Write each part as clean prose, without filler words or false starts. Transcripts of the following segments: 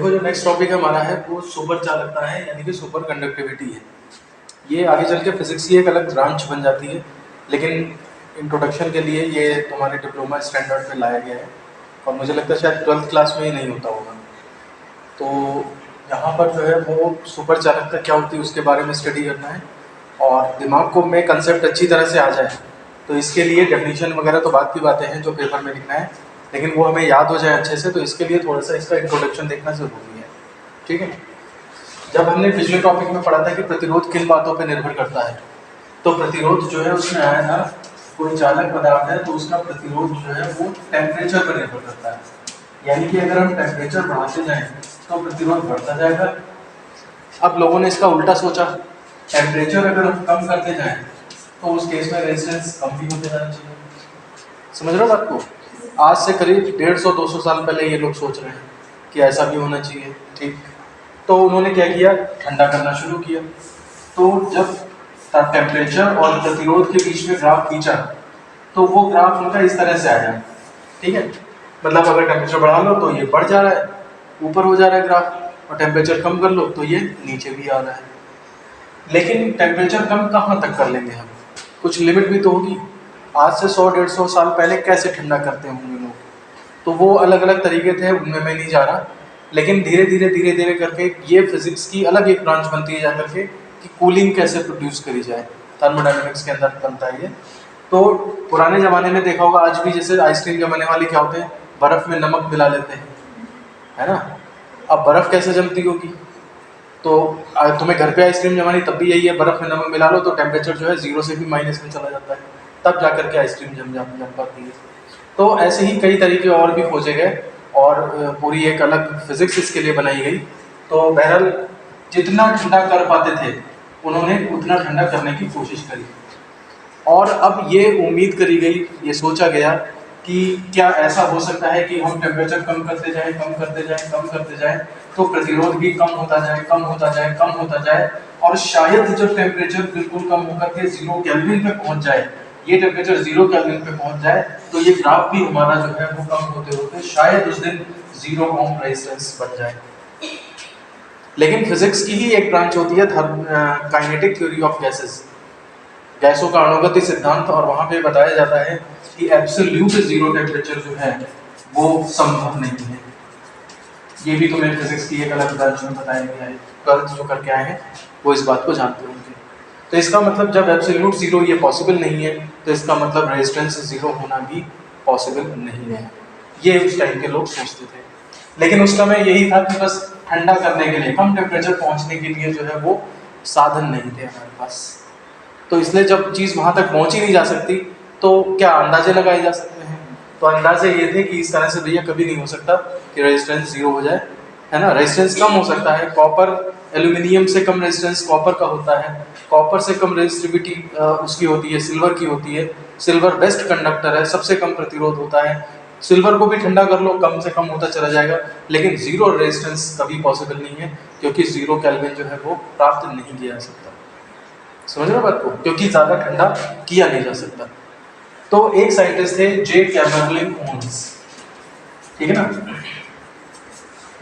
देखो जो next topic हमारा है वो सुपर चालकता है, यानी कि सुपर कंडक्टिविटी है। ये आगे चल के फिजिक्स की एक अलग ब्रांच बन जाती है, लेकिन इंट्रोडक्शन के लिए ये तुम्हारे डिप्लोमा स्टैंडर्ड पे लाया गया है और मुझे लगता है शायद 12th क्लास में ही नहीं होता होगा। तो यहाँ पर जो है वो सुपर चालकता क्या होती है उसके बारे में स्टडी करना है और दिमाग को में कंसेप्ट अच्छी तरह से आ जाए। तो इसके लिए डेफिनेशन वगैरह तो बात की बातें हैं जो पेपर में लिखना है, लेकिन वो हमें याद हो जाए अच्छे से, तो इसके लिए थोड़ा सा इसका इंट्रोडक्शन देखना ज़रूरी है। ठीक है। जब हमने पिछले टॉपिक में पढ़ा था कि प्रतिरोध किन बातों पर निर्भर करता है, तो प्रतिरोध जो है उसमें आया था कोई चालक पदार्थ है तो उसका प्रतिरोध जो है वो टेम्परेचर पर निर्भर करता है। यानी कि अगर हम टेम्परेचर बढ़ाते जाएं तो प्रतिरोध बढ़ता जाएगा। अब लोगों ने इसका उल्टा सोचा, टेम्परेचर अगर हम कम करते जाएं तो उस केस में रेजिस्टेंस कम भी होते जाना चाहिए। समझ रहे हो बात को? आज से करीब 150-200 साल पहले ये लोग सोच रहे हैं कि ऐसा भी होना चाहिए। ठीक, तो उन्होंने क्या किया, ठंडा करना शुरू किया। तो जब टेम्परेचर और प्रतिरोध के बीच में ग्राफ खींचा तो वो ग्राफ उनका इस तरह से आया। ठीक है, मतलब अगर टेम्परेचर बढ़ा लो तो ये बढ़ जा रहा है, ऊपर हो जा रहा है ग्राफ, और टेम्परेचर कम कर लो तो ये नीचे भी आ रहा है। लेकिन टेम्परेचर कम कहाँ तक कर लेंगे हम, कुछ लिमिट भी तो होगी। आज से 100-150 साल पहले कैसे ठंडा करते होंगे लोग, तो वो अलग अलग तरीके थे, उनमें मैं नहीं जा रहा। लेकिन धीरे धीरे करके ये फिजिक्स की अलग एक ब्रांच बनती है जा करके कि कूलिंग कैसे प्रोड्यूस करी जाए, थर्मोडायनेमिक्स के अंदर बनता है ये। तो पुराने ज़माने में देखा होगा, आज भी जैसे आइसक्रीम जमाने वाले क्या होते हैं, बर्फ़ में नमक मिला लेते हैं, है ना। अब बर्फ़ कैसे जमती होगी, तो तुम्हें घर पे आइसक्रीम जमानी तब भी यही है, बर्फ़ में नमक मिला लो तो टेम्परेचर जो है 0 से भी माइनस में चला जाता है, तब जा करके आइसक्रीम जम पाती है। तो ऐसे ही कई तरीके और भी खोजे गए और पूरी एक अलग फिजिक्स इसके लिए बनाई गई। तो बहरहाल जितना ठंडा कर पाते थे उन्होंने उतना ठंडा करने की कोशिश करी, और अब ये उम्मीद करी गई, ये सोचा गया कि क्या ऐसा हो सकता है कि हम टेम्परेचर कम करते जाएं तो प्रतिरोध भी कम होता जाए, और शायद जब टेम्परेचर बिल्कुल कम होकर के 0 केल्विन पे पहुंच जाए, ये टेम्परेचर 0 केल्विन पे पहुंच जाए तो ये ग्राफ भी हमारा जो है वो कम होते होते शायद उस दिन 0 ओम रेजिस्टेंस बन जाए। लेकिन फिजिक्स की ही एक ब्रांच होती है काइनेटिक थ्योरी ऑफ गैसेस, गैसों का अणुगति सिद्धांत, और वहां पे बताया जाता है कि एब्सोल्यूट 0 टेम्परेचर जो है वो संभव नहीं है। ये भी तुम्हें फिजिक्स की एक अलग ब्रांच में बताया गया है, 12th जो करके आए हैं वो इस बात को जानते होंगे। तो इसका मतलब जब एब्सोल्यूट 0 ये पॉसिबल नहीं है तो इसका मतलब रेजिस्टेंस 0 होना भी पॉसिबल नहीं है, ये उस टाइम के लोग सोचते थे। लेकिन उस समय यही था कि बस ठंडा करने के लिए, कम टेम्परेचर पहुंचने के लिए जो है वो साधन नहीं थे हमारे पास। तो इसलिए जब चीज़ वहाँ तक पहुँच ही नहीं जा सकती तो क्या अंदाजे लगाए जा सकते हैं, तो अंदाजे ये थे कि इस तरह से भैया कभी नहीं हो सकता कि रेजिस्टेंस 0 हो जाए, है ना। रेजिस्टेंस कम हो सकता है, कॉपर एल्यूमिनियम से कम रेजिस्टेंस कॉपर का होता है, कॉपर से कम रेजिस्टिविटी उसकी होती है सिल्वर की होती है, सिल्वर बेस्ट कंडक्टर है, सबसे कम प्रतिरोध होता है, सिल्वर को भी ठंडा कर लो कम से कम होता चला जाएगा, लेकिन 0 रेजिस्टेंस कभी पॉसिबल नहीं है क्योंकि 0 केल्विन जो है वो प्राप्त नहीं किया जा सकता। समझ रहे हो बात को, क्योंकि ज़्यादा ठंडा किया नहीं जा सकता। तो एक साइंटिस्ट थे जे कैमरलिन ओन्स, ठीक है ना।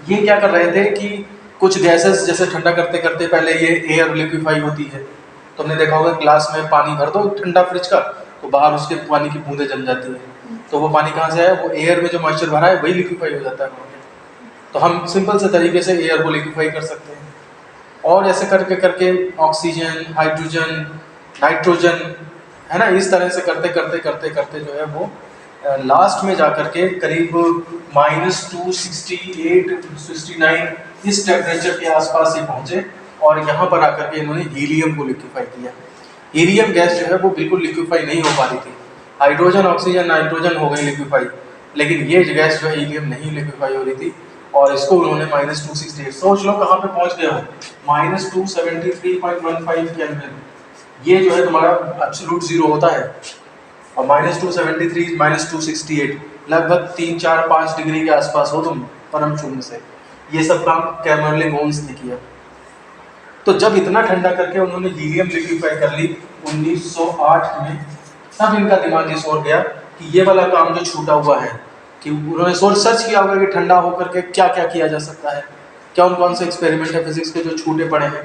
ये क्या कर रहे थे कि कुछ गैसेस जैसे ठंडा करते करते, पहले ये एयर लिक्विफाई होती है, तुमने देखा होगा ग्लास में पानी भर दो ठंडा फ्रिज का तो बाहर उसके पानी की बूंदें जम जाती है, तो वो पानी कहाँ से आया, वो एयर में जो मॉइस्चर भरा है वही लिक्विफाई हो जाता है। तो हम सिंपल से तरीके से एयर को लिक्विफाई कर सकते हैं, और ऐसे करके करके ऑक्सीजन, हाइड्रोजन, नाइट्रोजन, है ना, इस तरह से करते करते जो है वो लास्ट में जाकर के करीब -268-69 इस टेम्परेचर के आसपास ही पहुंचे, और यहाँ पर आकर के इन्होंने हीलियम को लिक्विफाई किया। हीलियम गैस जो है वो बिल्कुल लिक्विफाई नहीं हो पा रही थी, हाइड्रोजन, ऑक्सीजन, नाइट्रोजन हो गई लिक्विफाई, लेकिन ये गैस जो है हीलियम नहीं लिक्विफाई हो रही थी, और इसको उन्होंने -268, सोच लो कहाँ पे पहुंच गए हो, -273.15 केल्विन, ये जो है तुम्हारा एब्सोल्यूट 0 होता है, और -273 -268 लगभग 3-4-5 डिग्री के आसपास हो तुम परम शून्य से। ये सब काम कैमरलिन ओन्स ने किया। तो जब इतना ठंडा करके उन्होंने हीलियम लिक्विफाई कर ली 1908 में, तब इनका दिमाग ये सोच गया कि ये वाला काम जो छूटा हुआ है, कि उन्होंने सर्च किया होगा कि ठंडा होकर के क्या क्या किया जा सकता है, कौन कौन से एक्सपेरिमेंट है फिजिक्स के जो छूटे पड़े हैं,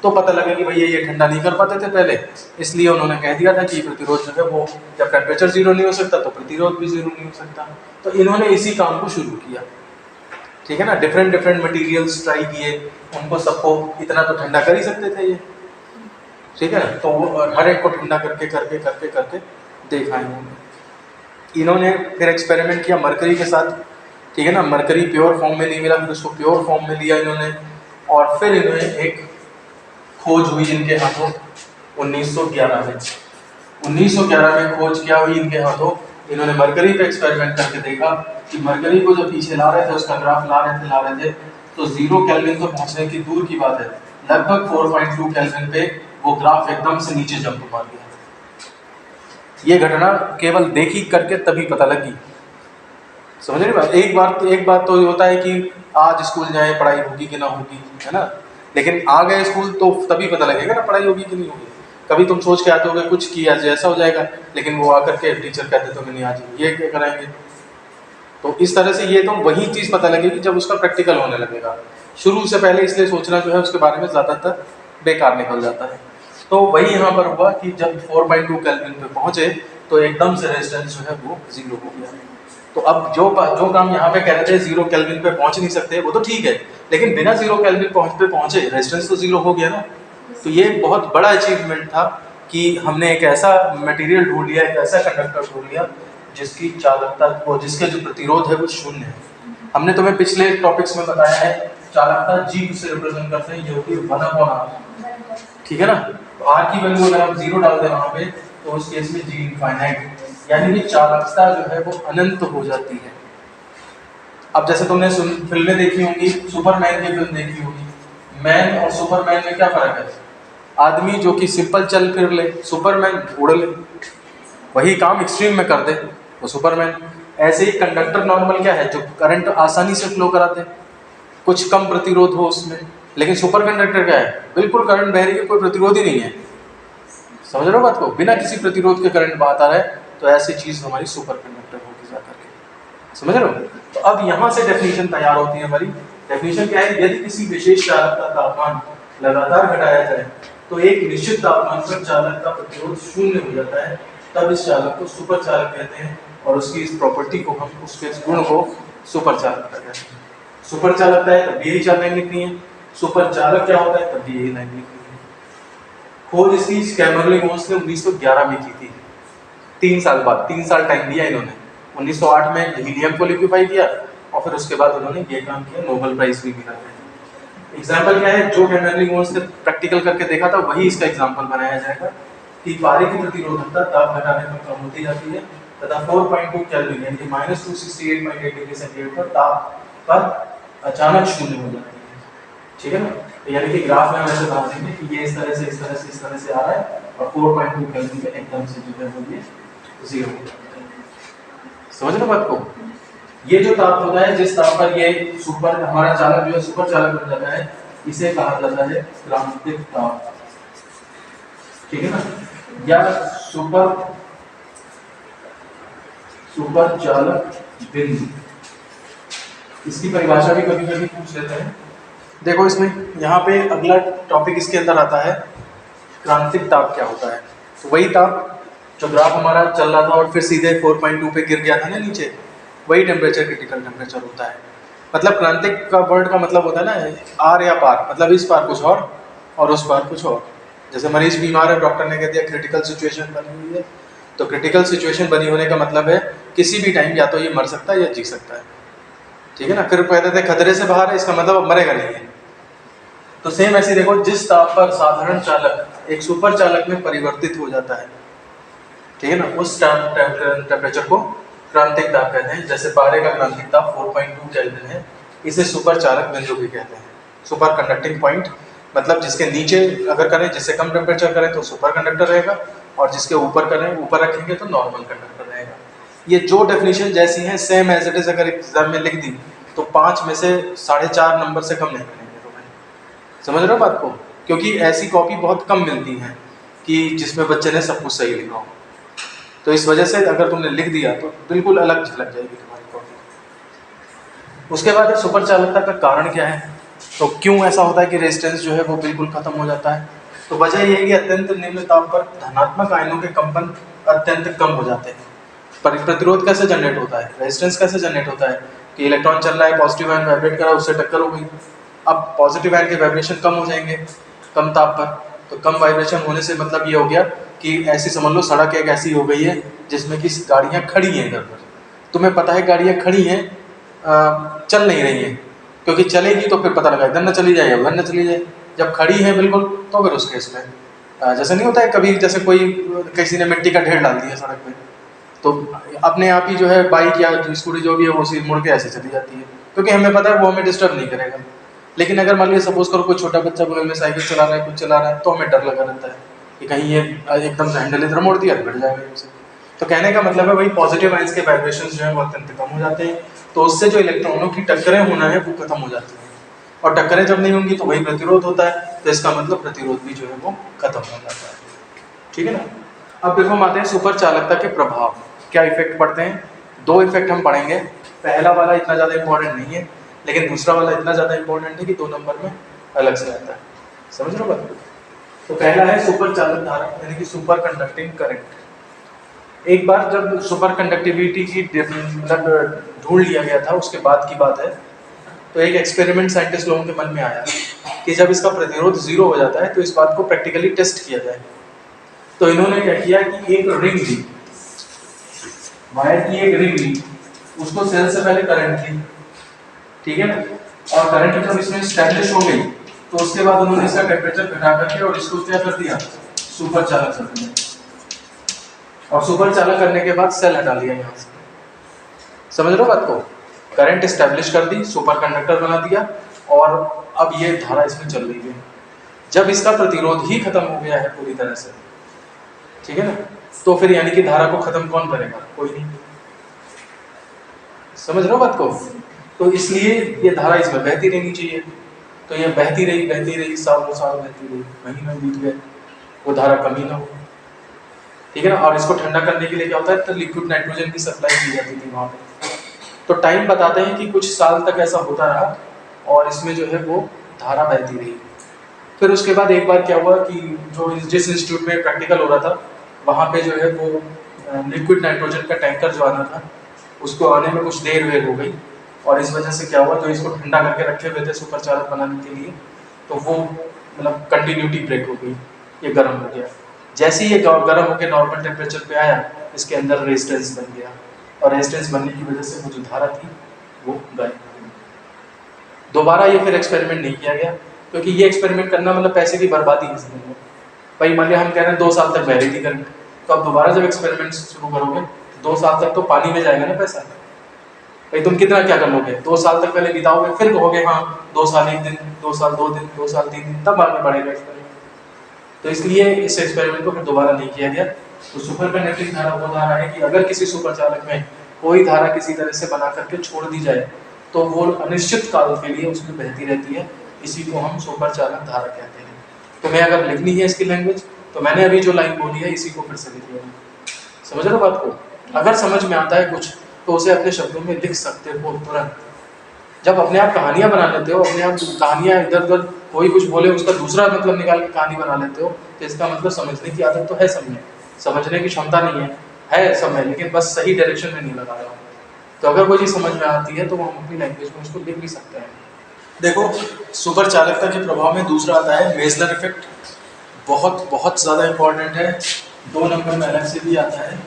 तो पता लगा कि भैया ये ठंडा नहीं कर पाते थे पहले, इसलिए उन्होंने कह दिया था कि प्रतिरोध जो है वो जब टेम्परेचर जीरो नहीं हो सकता तो प्रतिरोध भी जीरो नहीं हो सकता। तो इन्होंने इसी काम को शुरू किया, ठीक है ना। डिफरेंट डिफरेंट मटेरियल्स ट्राई किए, उनको सबको इतना तो ठंडा कर ही सकते थे ये, ठीक है ना। तो हर एक को ठंडा करके करके करके करके देखा इन्होंने फिर एक्सपेरिमेंट किया मरकरी के साथ, ठीक है ना। मरकरी प्योर फॉर्म में नहीं मिला, फिर उसको प्योर फॉर्म में लिया इन्होंने, और फिर इन्होंने एक खोज हुई इनके हाथों 1911 में। 1911 में खोज क्या हुई इनके हाथों, इन्होंने मरकरी पे एक्सपेरिमेंट करके देखा कि मरकरी को जो पीछे ला रहे थे उसका ग्राफ ला रहे थे तो 0 केल्विन तो पहुंचने की दूर की बात है, लगभग 4.2 केल्विन पे वो ग्राफ एकदम से नीचे जंप मार गया। ये घटना केवल देखी करके तभी पता लगी, समझ रहे बात। एक बात तो होता है कि आज स्कूल जाए पढ़ाई होगी कि ना होगी, है ना, लेकिन आ गए स्कूल तो तभी पता लगेगा ना पढ़ाई होगी कि नहीं होगी। कभी तुम सोच के आते होगे कुछ किया जैसा हो जाएगा, लेकिन वो आकर के टीचर कहते तो नहीं आज ये क्या कराएंगे। तो इस तरह से ये तो वही चीज़ पता लगेगी जब उसका प्रैक्टिकल होने लगेगा। शुरू से पहले इसलिए सोचना जो है उसके बारे में ज़्यादातर बेकार निकल जाता है। तो वही यहाँ पर हुआ कि जब 4.2 केल्विन पे पहुँचे तो एकदम से रेजिस्टेंस जो है वो 0 हो गया। तो अब जो काम यहाँ पे कह रहे थे 0 केल्विन पे पहुँच नहीं सकते, वो तो ठीक है, लेकिन बिना 0 केल्विन पहुँचे रेजिस्टेंस तो 0 हो गया ना। तो ये बहुत बड़ा अचीवमेंट था कि हमने एक ऐसा मटेरियल ढूंढ लिया, एक ऐसा कंडक्टर ढूंढ लिया जिसकी चालकता वो जिसके जो प्रतिरोध है वो शून्य है। हमने तुम्हें पिछले टॉपिक्स में बताया है चालकता G से रिप्रेजेंट करते हैं, ये होती है 1/r, ठीक है ना। तो R की वैल्यू अगर हम 0 डाल दें वहाँ पे तो उस केस में G इनफाइनाइट, यानी कि चालकता जो है वो अनंत हो जाती है। अब जैसे तुमने फिल्में देखी होंगी, सुपरमैन की फिल्म देखी होगी, मैन और सुपरमैन में क्या फर्क है? आदमी जो कि सिंपल चल फिर ले, सुपरमैन उड़ ले, वही काम एक्सट्रीम में कर दे वो सुपरमैन। ऐसे ही कंडक्टर नॉर्मल क्या है, जो करंट आसानी से फ्लो कराते, कुछ कम प्रतिरोध हो उसमें, लेकिन सुपर कंडक्टर क्या है, बिल्कुल करंट बह रही है, कोई प्रतिरोध ही नहीं है। समझ रहे हो बात को, बिना किसी प्रतिरोध के करंट बहता रहे, तो ऐसी चीज हमारी सुपर कंडक्टर होगी जाकर के, समझ रहे हो। तो अब यहाँ से डेफिनेशन तैयार होती है हमारी। डेफिनेशन क्या है, यदि किसी विशेष चालक का तापमान लगातार घटाया जाए तो एक निश्चित तापमान पर चालक का प्रतिरोध शून्य हो जाता है, तब इस चालक को सुपर चालक कहते हैं, और उसकी इस प्रॉपर्टी को हम, उसके इस गुण को सुपर चालक कहते हैं। सुपर चालकता है तब यही चार लाइन लिखनी है, सुपर चालक क्या होता है तब यही लाइन लिखनी है। खोज इसकी स्कैमरलिंग-ओन्स ने 1911 में की थी, 3 साल बाद, 3 साल टाइम दिया इन्होंने। 1908 में हीलियम को लिक्विफाई किया और फिर उसके बाद उन्होंने ये काम किया, नोबेल प्राइज भी मिला है। एग्जाम्पल क्या है, जो स्कैमरलिंग-ओन्स ने प्रैक्टिकल करके देखा था वही इसका एग्जाम्पल बनाया जाएगा कि पारे की प्रतिरोधकता ताप घटाने पर कम होती जाती है तथा 4.2 केल्विन यानी -268.8 डिग्री सेंटीग्रेड पर ताप पर अचानक शून्य हो जाती है, ठीक है ना। तो यानी कि ग्राफ में हम ऐसे बता देंगे कि ये इस तरह से आ रहा है और 4.2 केल्विन पे एकदम से जो है वो ये 0 हो जाता है। समझ रहे बात को। ये जो ताप होता है, जिस ताप पर ये सुपर हमारा चालक जो है सुपर चालक बन जाता है, इसे कहा जाता है क्रांतिक ताप, ठीक है ना, या सुपर चालक बिंदु। इसकी परिभाषा भी कभी कभी पूछ लेते हैं। देखो इसमें यहाँ पे अगला टॉपिक इसके अंदर आता है, क्रांतिक ताप क्या होता है। तो वही ताप जो ग्राफ हमारा चल रहा था और फिर सीधे 4.2 पे गिर गया था ना नीचे, वही टेम्परेचर क्रिटिकल टेम्परेचर होता है। मतलब क्रांतिक का वर्ड का मतलब होता है ना आर या पार, मतलब इस पार कुछ और उस पार कुछ और। जैसे मरीज बीमार है, डॉक्टर ने कह दिया क्रिटिकल सिचुएशन बनी हुई है, तो क्रिटिकल सिचुएशन बनी होने का मतलब है किसी भी टाइम या तो ये मर सकता है या जी सकता है, ठीक है ना। फिर कहते थे खतरे से बाहर है, इसका मतलब मरेगा नहीं है। तो सेम ऐसे देखो, जिस ताप पर साधारण चालक एक सुपर चालक में परिवर्तित हो जाता है, ठीक है ना, उस टेम्परेचर को क्रांतिक ताप कहते हैं। जैसे पारे का क्रांतिक ताप 4.2 केल्विन है, इसे सुपर चालक बिंदु भी कहते हैं। सुपर कंडक्टिंग पॉइंट मतलब जिसके नीचे अगर करें, जिससे कम टेम्परेचर करें तो सुपर कंडक्टर रहेगा, और जिसके ऊपर करें, ऊपर रखेंगे तो नॉर्मल कंडक्टर रहेगा। ये जो डेफिनेशन जैसी हैं सेम एज इट इज अगर एग्जाम में लिख दी तो 5 में से 4.5 नंबर से कम नहीं मिलेंगे तुम्हें। समझ रहे हो बात को, क्योंकि ऐसी कॉपी बहुत कम मिलती हैं कि जिसमें बच्चे ने सब कुछ सही लिखा हो। तो इस वजह से अगर तुमने लिख दिया तो बिल्कुल अलग झलक जाएगी तुम्हारी कॉपी। उसके बाद सुपर चालकता का कारण क्या है, तो क्यों ऐसा होता है कि रेजिस्टेंस जो है वो बिल्कुल खत्म हो जाता है? तो वजह ये है कि अत्यंत निम्न ताप पर धनात्मक आयनों के कंपन अत्यंत कम हो जाते हैं। पर प्रतिरोध कैसे जनरेट होता है, रेजिस्टेंस कैसे जनरेट होता है कि इलेक्ट्रॉन चल रहा है, पॉजिटिव आयन वाइब्रेट कर रहा है, उससे टक्कर हो गई। अब पॉजिटिव आयन के वाइब्रेशन कम हो जाएंगे कम ताप पर, तो कम वाइब्रेशन होने से मतलब ये हो गया कि ऐसी समझ लो सड़क एक ऐसी हो गई है जिसमें कि गाड़ियाँ खड़ी हैं इधर पर। तुम्हें पता है गाड़ियाँ खड़ी हैं, चल नहीं रही हैं, क्योंकि चलेगी तो फिर पता लगा इधर न चली जाए उधर न चली जाए। जब खड़ी है बिल्कुल तो फिर उस केस में जैसे नहीं होता है कभी, जैसे कोई किसी ने मिट्टी का ढेर डाल दिया सड़क पे, तो अपने आप ही जो है बाइक या स्कूटी जो भी है वो सीधे मुड़ के ऐसे चली जाती है, क्योंकि हमें पता है वो हमें डिस्टर्ब नहीं करेगा। लेकिन अगर मान लीजिए सपोज करो कोई छोटा बच्चा बगल में साइकिल चला रहा है, कुछ चला रहा है, तो हमें डर लगा रहता है कि कहीं ये एकदम से हैंडल इधर मोड़ दिया बढ़ जाएगा हमसे। तो कहने का मतलब है वही पॉजिटिव आइंस के वाइब्रेशन जो है वो अत्यंत कम हो जाते हैं, तो उससे जो इलेक्ट्रॉनों की टक्करें होना है वो खत्म हो जाती है, और टक्करें जब नहीं होंगी तो वही प्रतिरोध होता है, तो इसका मतलब प्रतिरोध भी जो है वो खत्म हो जाता है। ठीक है ना। अब देखो हम आते हैं सुपर चालकता के प्रभाव, क्या इफेक्ट पड़ते हैं। दो इफेक्ट हम पढ़ेंगे, पहला वाला इतना ज़्यादा इंपॉर्टेंट नहीं है, लेकिन दूसरा वाला इतना ज़्यादा इंपॉर्टेंट है कि 2 नंबर में अलग से आता है। समझ लो बात। तो पहला है सुपर चालक धारा, यानी कि सुपर कंडक्टिंग करंट। एक बार जब सुपर कंडक्टिविटी की मतलब ढूंढ लिया गया था, उसके बाद की बात है, तो एक एक्सपेरिमेंट साइंटिस्ट लोगों के मन में आया कि जब इसका प्रतिरोध 0 हो जाता है तो इस बात को प्रैक्टिकली टेस्ट किया जाए। तो इन्होंने क्या किया कि एक रिंग ली, वायर की एक रिंग ली, उसको सेल से पहले करंट ली, ठीक है ना, और करंट जब इसमें स्टैब्लिश हो गई तो उसके बाद उन्होंने इसका टेम्परेचर घटा करके और इसको क्या कर दिया, सुपर चालक कर दिया, और सुपर चालक करने के बाद सेल हटा लिया यहाँ से। समझ लो बात को, करंट स्टैब्लिश कर दी, सुपर कंडक्टर बना दिया, और अब ये धारा इसमें चल रही है। जब इसका प्रतिरोध ही खत्म हो गया है पूरी तरह से, ठीक है ना, तो फिर यानी कि धारा को खत्म कौन करेगा, कोई नहीं। समझ रहे हो बात को। तो इसलिए ये धारा इसमें बहती रहनी चाहिए, तो ये बहती रही सालों साल बहती रही, महीनों बीत गए, वो धारा कमी ना हो, ठीक है ना। और इसको ठंडा करने के लिए क्या होता है, तो लिक्विड नाइट्रोजन की सप्लाई की जाती थी वहाँ पे। तो टाइम बताते हैं कि कुछ साल तक ऐसा होता रहा और इसमें जो है वो धारा बहती रही। फिर उसके बाद एक बार क्या हुआ कि जो जिस इंस्टीट्यूट में प्रैक्टिकल हो रहा था वहाँ पे जो है वो लिक्विड नाइट्रोजन का टैंकर जो आना था उसको आने में कुछ देर हो गई, और इस वजह से क्या हुआ, जो इसको ठंडा करके रखे हुए थे सुपर चालक बनाने के लिए, तो वो मतलब कंटिन्यूटी ब्रेक हो गई, ये गर्म हो गया। जैसे ही ये गर्म होकर नॉर्मल टेम्परेचर पे आया, इसके अंदर रेजिस्टेंस बन गया, और रेजिस्टेंस बनने की वजह से वो जो धारा थी वो गायब हो गई। दोबारा ये फिर एक्सपेरिमेंट नहीं किया गया, क्योंकि ये एक्सपेरिमेंट करना मतलब पैसे की बर्बादी है इसमें। भाई मान लिया हम कह रहे हैं 2 साल तक वैलिड ही करंट, तो अब दोबारा जब एक्सपेरिमेंट शुरू करोगे 2 साल तक तो पानी में जाएगा ना पैसा। भाई तुम कितना क्या कर लोगे, 2 साल तक पहले बिताओगे, फिर कहोगे हाँ 2 साल 1 दिन, 2 साल 2 दिन, 2 साल 3 दिन, तब बाद में बढ़ेगा एक्सपेरिमेंट। तो इसलिए इस एक्सपेरिमेंट को फिर दोबारा नहीं किया गया। तो सुपर कंडक्टिंग धारा वो धारा है कि अगर किसी सुपर चालक में कोई धारा किसी तरह से बना करके छोड़ दी जाए तो वो अनिश्चित काल के लिए उसमें बहती रहती है, इसी को हम सुपर चालक धारा कहते हैं। तुम्हें अगर लिखनी है इसकी लैंग्वेज, तो मैंने अभी जो लाइन बोली है इसी को फिर से लिख लिया। समझ रहे हो बात को। अगर समझ में आता है कुछ तो उसे अपने शब्दों में लिख सकते हो तुरंत। जब अपने आप कहानियां बना लेते हो, अपने आप कहानियां इधर उधर कोई कुछ बोले उसका दूसरा मतलब निकाल के कहानी बना लेते हो, तो इसका मतलब समझने की आदत तो है, समझने की क्षमता नहीं है सब में, लेकिन बस सही डायरेक्शन में नहीं लगा रहा। तो अगर कोई चीज़ समझ में आती है तो वो हम अपनी लैंग्वेज में उसको लिख भी सकते हैं। देखो सुपर चालकता के प्रभाव में दूसरा आता है मेजलर इफेक्ट, बहुत बहुत ज़्यादा इंपॉर्टेंट है, 2 नंबर में अलग से भी आता है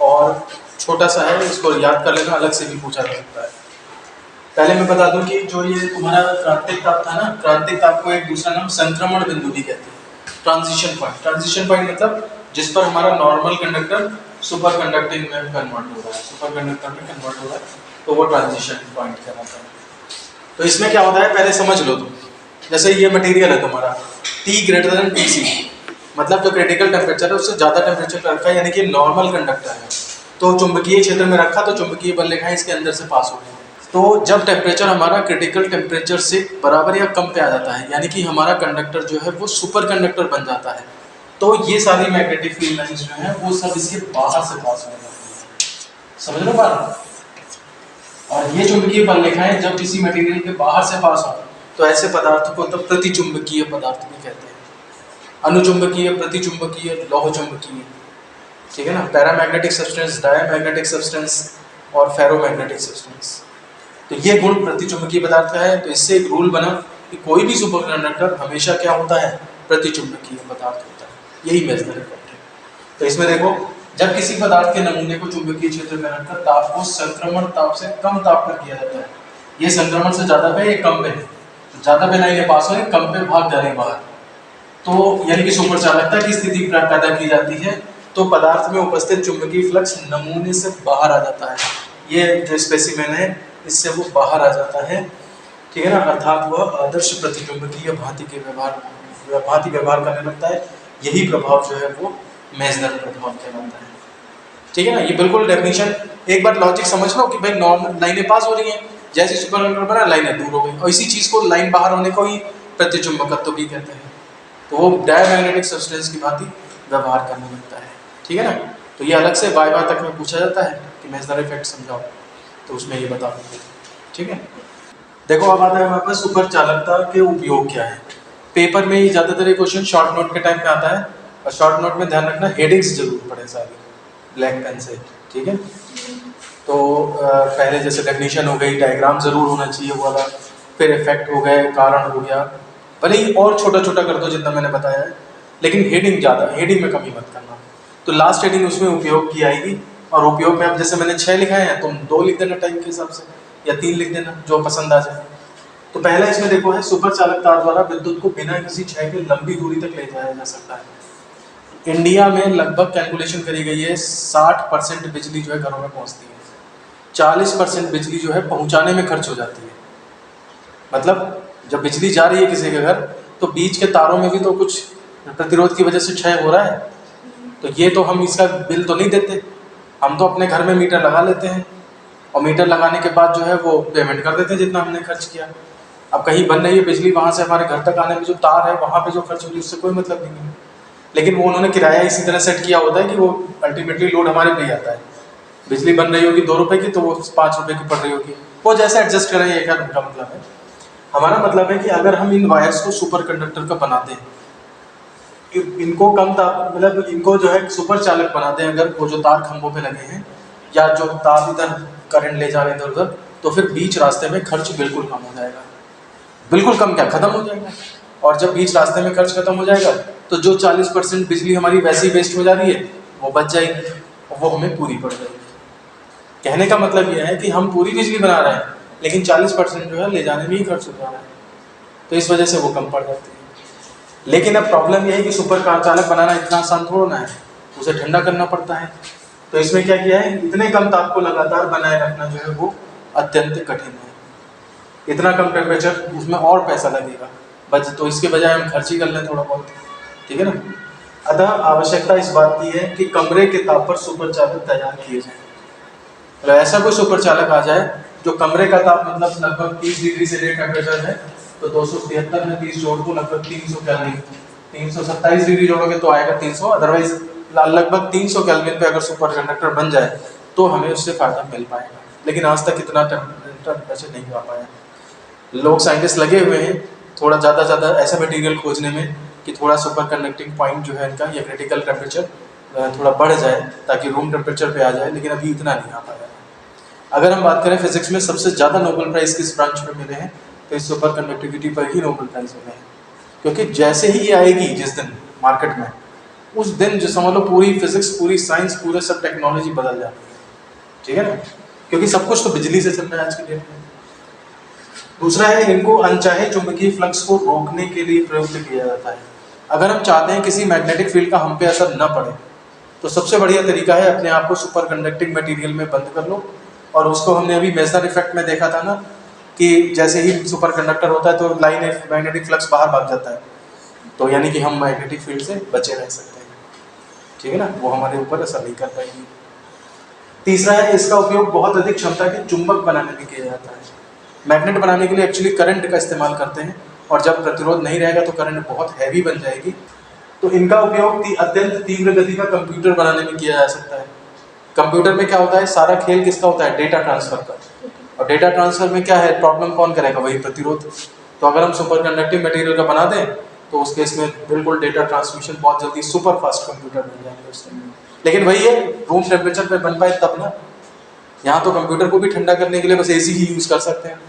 और छोटा सा है, इसको याद कर लेना, अलग से भी पूछा जा सकता है। पहले मैं बता दूं कि जो ये तुम्हारा क्रांतिक ताप था ना, क्रांतिक ताप को एक दूसरा नाम संक्रमण बिंदु भी कहते हैं, ट्रांजिशन पॉइंट। ट्रांजिशन पॉइंट मतलब जिस पर हमारा नॉर्मल कंडक्टर सुपर कंडक्टिंग में कन्वर्ट हो रहा है, सुपर कंडक्टर में कन्वर्ट हो रहा है, तो वो ट्रांजिशन पॉइंट कहलाता है। तो इसमें क्या होता है पहले समझ लो तुम, जैसे ये मटेरियल है तुम्हारा T ग्रेटर देन Tc, मतलब जो क्रिटिकल टेम्परेचर है उससे ज़्यादा टेम्परेचर पर रखा है, यानी कि नॉर्मल कंडक्टर है, तो चुंबकीय क्षेत्र में रखा तो चुंबकीय बल रेखाएं इसके अंदर से पास हो गई। तो जब टेम्परेचर हमारा क्रिटिकल टेम्परेचर से बराबर या कम पे आ जाता है, यानी कि हमारा कंडक्टर जो है वो सुपर कंडक्टर बन जाता है, तो ये सारी मैग्नेटिक फील्ड लाइंस जो है वो सब इसके बाहर से पास हो जाती है। समझ लो बात। और ये चुंबकीय बल रेखाएं जब किसी मटेरियल के बाहर से पास हो तो ऐसे पदार्थ को तब प्रतिचुंबकीय पदार्थ भी कहते हैं। अनुचुंबकीय, प्रतिचुंबकीय, लौह चुंबकीय, ठीक है ना। पैरामैग्नेटिक सब्सटेंस, डायमैग्नेटिक सब्सटेंस और फेरोमैग्नेटिक सब्सटेंस। तो ये गुण प्रतिचुंबकीय पदार्थ का है। तो इससे एक रूल बना कि कोई भी सुपरकंडक्टर हमेशा क्या होता है, प्रतिचुंबकीय पदार्थ होता है। यही मेसनर इफेक्ट है। तो इसमें देखो, जब किसी पदार्थ के नमूने को चुंबकीय क्षेत्र में रखकर ताप को संक्रमण ताप से कम ताप पर किया जाता है। ये संक्रमण से ज्यादा पे, ये कम पे, ज्यादा पे लाइनें पास हो रही, कम पे भाग जा रही बाहर, तो यानी कि सुपर चालकता की स्थिति पैदा की जाती है। तो पदार्थ में उपस्थित चुंबकीय फ्लक्स नमूने से बाहर आ जाता है। ये जो स्पेसिमेन है इससे वो बाहर आ जाता है, ठीक है ना। अर्थात वह आदर्श प्रतिचुंबकीय भांति व्यवहार करने लगता है। यही प्रभाव जो है वो मेसनर प्रभाव कहलाता है, ठीक है ना। ये बिल्कुल डेफिनेशन, एक बार लॉजिक समझ लो कि भाई नॉर्मल लाइनें पास हो रही हैं, जैसे सुपरकंडक्टर बना लाइनें दूर हो गई, और इसी चीज को लाइन बाहर होने को ही प्रतिचुंबकत्व भी कहते हैं। तो वो डायमैग्नेटिक सब्सटेंस की भांति व्यवहार करने लगता है, ठीक है ना। तो ये अलग से बाय तक में पूछा जाता है कि मेसनर इफेक्ट समझाओ, तो उसमें ये बता देंगे, ठीक है। देखो अब आता है हमारे पास सुपर चालकता के उपयोग क्या है। पेपर में ही ज़्यादातर ये क्वेश्चन शॉर्ट नोट के टाइम पे आता है, और शॉर्ट नोट में ध्यान रखना हेडिंग्स जरूर पढ़े सारी ब्लैक पेन से, ठीक है। तो पहले जैसे डेफिनेशन हो गई, डायग्राम जरूर होना चाहिए वो वाला, फिर इफेक्ट हो गए, कारण हो गया, भले ही और छोटा छोटा कर दो जितना मैंने बताया है, लेकिन हेडिंग ज़्यादा, हेडिंग में कमी मत करना। तो लास्ट हेडिंग उसमें उपयोग की आएगी, और उपयोग में अब जैसे मैंने 6 लिखाए हैं, तुम 2 लिख देना टाइम के हिसाब से, या 3 लिख देना, जो पसंद आ जाए। तो पहला इसमें देखो है, सुपर चालक तार द्वारा विद्युत को बिना किसी क्षय के लंबी दूरी तक ले जाया जा सकता है। इंडिया में लगभग कैलकुलेशन करी गई है 60% बिजली जो है घरों में पहुंचती है, 40% बिजली जो है पहुंचाने में खर्च हो जाती है। मतलब जब बिजली जा रही है किसी के घर, तो बीच के तारों में भी तो कुछ प्रतिरोध की वजह से क्षय हो रहा है। तो ये तो हम इसका बिल तो नहीं देते, हम तो अपने घर में मीटर लगा लेते हैं, और मीटर लगाने के बाद जो है वो पेमेंट कर देते हैं जितना हमने खर्च किया। अब कहीं बन रही है बिजली, वहाँ से हमारे घर तक आने में जो तार है वहाँ पे जो खर्च हो रही है उससे कोई मतलब नहीं है, लेकिन वो उन्होंने किराया इसी तरह सेट किया होता है कि वो अल्टीमेटली लोड हमारे पे ही आता है। बिजली बन रही होगी 2 रुपये की, तो वो 5 रुपये की पड़ रही होगी, वो जैसे एडजस्ट करें, ये क्या उनका मतलब है। हमारा मतलब है कि अगर हम इन वायर्स को सुपर कंडक्टर का बनाते हैं, इनको कम ताप, मतलब इनको जो है सुपर चालक बनाते हैं, अगर वो जो तार खंभों पे लगे हैं या जो तार इधर करंट ले जा रहे हैं इधर उधर, तो फिर बीच रास्ते में खर्च बिल्कुल कम हो जाएगा, बिल्कुल कम क्या, खत्म हो जाएगा। और जब बीच रास्ते में खर्च खत्म हो जाएगा, तो जो 40% बिजली हमारी वैसे ही वेस्ट हो जा रही है वो बच जाएगी, और वो हमें पूरी पड़ जाएगी। कहने का मतलब यह है कि हम पूरी बिजली बना रहे हैं, लेकिन 40% जो है ले जाने में ही खर्च हो जा रहा है, तो इस वजह से वो कम पड़ जाती है। लेकिन अब प्रॉब्लम यह है कि सुपर कार चालक बनाना इतना आसान थोड़ा ना है, उसे ठंडा करना पड़ता है। तो इसमें क्या किया है, इतने कम ताप को लगातार बनाए रखना जो है वो अत्यंत कठिन है। इतना कम टेम्परेचर, उसमें और पैसा लगेगा बच, तो इसके बजाय हम खर्च ही कर लें थोड़ा बहुत, ठीक है ना। अतः आवश्यकता इस बात की है कि कमरे के ताप पर सुपर चालक तैयार किए जाए। तो ऐसा कोई सुपर चालक आ जाए जो कमरे का ताप मतलब लगभग 30 डिग्री से टेम्परेचर है, तो 273 में 30 जोड़ दो, लगभग 300 केल्विन, 327 डिग्री जोड़ोगे तो आएगा 300, अदरवाइज लगभग 300 केल्विन पे अगर सुपर कंडक्टर बन जाए तो हमें उससे फायदा मिल पाएगा। लेकिन आज तक इतना टेम्परेचर नहीं आ पाया। लोग साइंटिस्ट लगे हुए हैं थोड़ा ज़्यादा ऐसा मटेरियल खोजने में कि थोड़ा सुपर कंडक्टिंग पॉइंट जो है इनका, या क्रिटिकल टेम्परेचर थोड़ा बढ़ जाए ताकि रूम टेम्परेचर पे आ जाए, लेकिन अभी इतना नहीं आ पाया। अगर हम बात करें फिजिक्स में सबसे ज़्यादा नोबेल प्राइज़ किस ब्रांच में मिले हैं, तो इस सुपर कंडक्टिविटी पर ही नोबेल प्राइज़ मिले हैं। क्योंकि जैसे ही ये आएगी जिस दिन मार्केट में, उस दिन जो समझ लो पूरी फिजिक्स, पूरी साइंस, पूरे सब टेक्नोलॉजी बदल जाती है, ठीक है ना। क्योंकि सब कुछ तो बिजली से चल रहा है आज के डेट में। दूसरा है, इनको अनचाहे चुंबकीय फ्लक्स को रोकने के लिए प्रयुक्त किया जाता है। अगर हम चाहते हैं किसी मैग्नेटिक फील्ड का हम पे असर न पड़े, तो सबसे बढ़िया तरीका है अपने आप को सुपर कंडक्टिंग मटेरियल में बंद कर लो। और उसको हमने अभी मेसनर इफेक्ट में देखा था ना, कि जैसे ही सुपर कंडक्टर होता है तो लाइन मैग्नेटिक फ्लक्स बाहर भाग जाता है, तो यानी कि हम मैग्नेटिक फील्ड से बचे रह सकते हैं, ठीक है ना, वो हमारे ऊपर असर नहीं कर पाएगी। तीसरा है, इसका उपयोग बहुत अधिक क्षमता के चुंबक बनाने में किया जाता है। मैग्नेट बनाने के लिए एक्चुअली करंट का इस्तेमाल करते हैं, और जब प्रतिरोध नहीं रहेगा तो करंट बहुत हैवी बन जाएगी। तो इनका उपयोग अत्यंत तीव्र गति का कंप्यूटर बनाने में किया जा सकता है। कंप्यूटर में क्या होता है, सारा खेल किसका होता है, डेटा ट्रांसफर का। और डेटा ट्रांसफर में क्या है, प्रॉब्लम कौन करेगा, वही प्रतिरोध। तो अगर हम सुपर कंडक्टिव मटेरियल का बना दें तो उस केस में बिल्कुल डेटा ट्रांसमिशन बहुत जल्दी सुपर फास्ट कंप्यूटर बन जाएंगे उससे। लेकिन वही है, रूम टेम्परेचर पे बन पाए तब ना। यहाँ तो कंप्यूटर को भी ठंडा करने के लिए बस एसी ही यूज़ कर सकते हैं,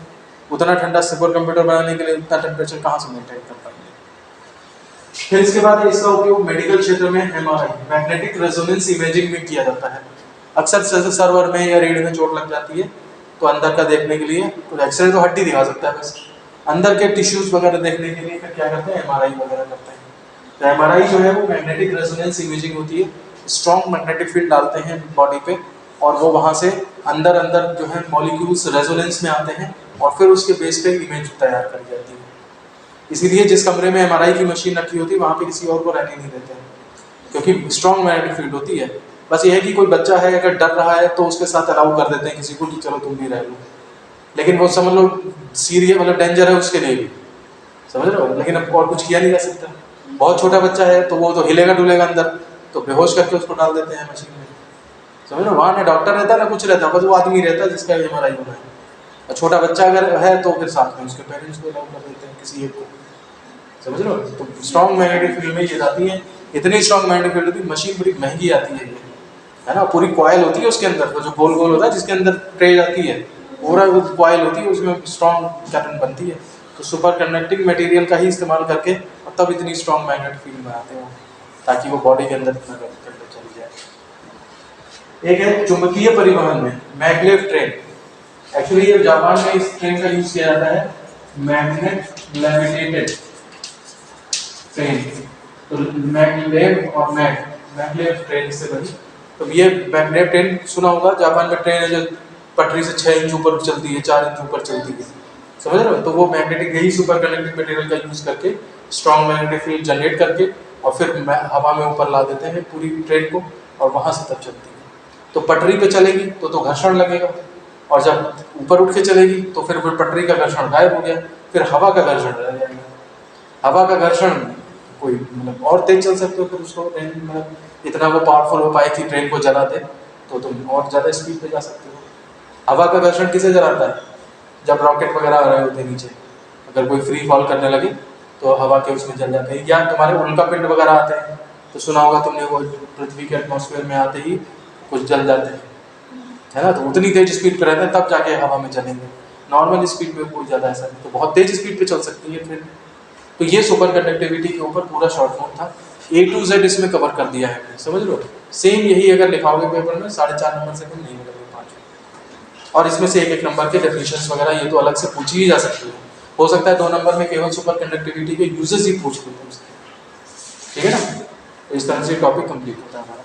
उतना ठंडा सुपर कंप्यूटर बनाने के लिए उतना टेम्परेचर कहाँ से मेंटेन कर पाएंगे। फिर इसके बाद इसका उपयोग मेडिकल क्षेत्र में एमआरआई मैग्नेटिक रेजोनेंस इमेजिंग में किया जाता है। अक्सर सर्वर में या रीढ़ में चोट लग जाती है तो अंदर का देखने के लिए, तो एक्सरे तो हड्डी दिखा सकता है बस, अंदर के टिश्यूज वगैरह देखने के लिए फिर क्या करते हैं, एमआरआई वगैरह करते हैं। तो एमआरआई जो है वो मैग्नेटिक रेजोनेंस इमेजिंग होती है, स्ट्रॉन्ग मैग्नेटिक फील्ड डालते हैं बॉडी पे और वो वहाँ से अंदर अंदर जो है मॉलिक्यूल्स रेजोनेंस में आते हैं और फिर उसके बेस पे इमेज तैयार करी जाती है। इसीलिए जिस कमरे में एमआरआई की मशीन रखी होती है वहाँ पे किसी और को रहने नहीं देते हैं, क्योंकि स्ट्रॉन्ग मैग्नेटिक फील्ड होती है। बस ये है कि कोई बच्चा है अगर डर रहा है तो उसके साथ अलाउ कर देते हैं किसी को कि चलो तुम भी रह लो, लेकिन वो समझ लो सीरियस मतलब डेंजर है उसके लिए भी, समझ रहे हो, लेकिन अब और कुछ किया नहीं जा सकता। बहुत छोटा बच्चा है तो वो तो हिलेगा डुलेगा अंदर, तो बेहोश करके उसको डाल देते हैं मशीन में, समझ रहे हो। वहाँ ना डॉक्टर रहता ना कुछ रहता, बस वो आदमी रहता है जिसका एमआरआई होना है। और छोटा बच्चा अगर है तो फिर साथ में उसके पेरेंट्स को अलाउ कर देते हैं किसी एक को, समझ रहे हो। तो स्ट्रॉन्ग मैग्नेटिक फील्ड में ये जाती है, इतनी स्ट्रॉन्ग मैग्नेटिक फील्ड होती है, मशीन बड़ी महंगी आती है ये, है ना। पूरी कॉइल होती है उसके अंदर, तो जो गोल गोल होता है जिसके अंदर ट्रे जाती है, पूरा कॉइल होती है, उसमें स्ट्रॉन्ग पैटर्न बनती है। तो सुपर कंडक्टिंग मटेरियल का ही इस्तेमाल करके और तब इतनी स्ट्रॉन्ग मैग्नेटिक फील्ड बनाते हैं ताकि वो बॉडी के अंदर इतना करके चली जाए। एक है चुंबकीय परिवहन में मैग्लेव ट्रेन, एक्चुअली ये जापान में इस ट्रेन का यूज किया जाता है, मैग्नेट लेविटेटेड ट्रेन। तो मैग्लेव और मैग्लेव ट्रेन से बनी। तो ये मैग्लेव ट्रेन सुना होगा, जापान में ट्रेन है जो पटरी से 6 इंच ऊपर चलती है, 4 इंच ऊपर चलती है, समझ रहे हो। तो वो मैग्नेटिक यही सुपर कंडक्टिंग मटेरियल का यूज करके स्ट्रॉन्ग मैग्नेटिक फील्ड जनरेट करके और फिर हवा में ऊपर ला देते हैं पूरी ट्रेन को और वहां से तब चलती है। तो पटरी पे चलेगी तो घर्षण लगेगा, और जब ऊपर उठ के चलेगी तो फिर पटरी का घर्षण गायब हो गया, फिर हवा का घर्षण रह जाएगा। हवा का घर्षण कोई मतलब और तेज चल सकते हो, फिर उसको ट्रेन मतलब इतना वो पावरफुल हो पाए कि ट्रेन को जला दे तो तुम और ज़्यादा स्पीड पे जा सकते हो। हवा का घर्षण किसे जलाता है, जब रॉकेट वगैरह आ रहे होते हैं नीचे, अगर कोई फ्री फॉल करने लगे तो हवा के उसमें जल जाते हैं। या तुम्हारे उल्कापिंड वगैरह आते हैं तो सुना होगा तुमने, वो पृथ्वी के एटमॉस्फेयर में आते ही कुछ जल जाते हैं, है ना। तो उतनी तेज स्पीड पे रहते हैं तब जाके हवा में चलेंगे, नॉर्मल स्पीड पे कोई ज़्यादा ऐसा नहीं। तो बहुत तेज स्पीड पे चल सकती है ट्रेन। तो ये सुपर कंडक्टिविटी के ऊपर पूरा शॉर्ट नोट था, A to Z इसमें कवर कर दिया है, समझ लो। सेम यही अगर लिखाओगे पेपर में 4.5 नंबर से कम नहीं मिलेंगे 5। और इसमें से 1-1 नंबर के डेफिनेशंस वगैरह ये तो अलग से पूछी ही जा सकती है। हो सकता है 2 नंबर में केवल सुपर कंडक्टिविटी के यूजेस ही पूछ लो तुमसे, ठीक है ना। तो इस तरह से टॉपिक कंप्लीट होता है हमारा।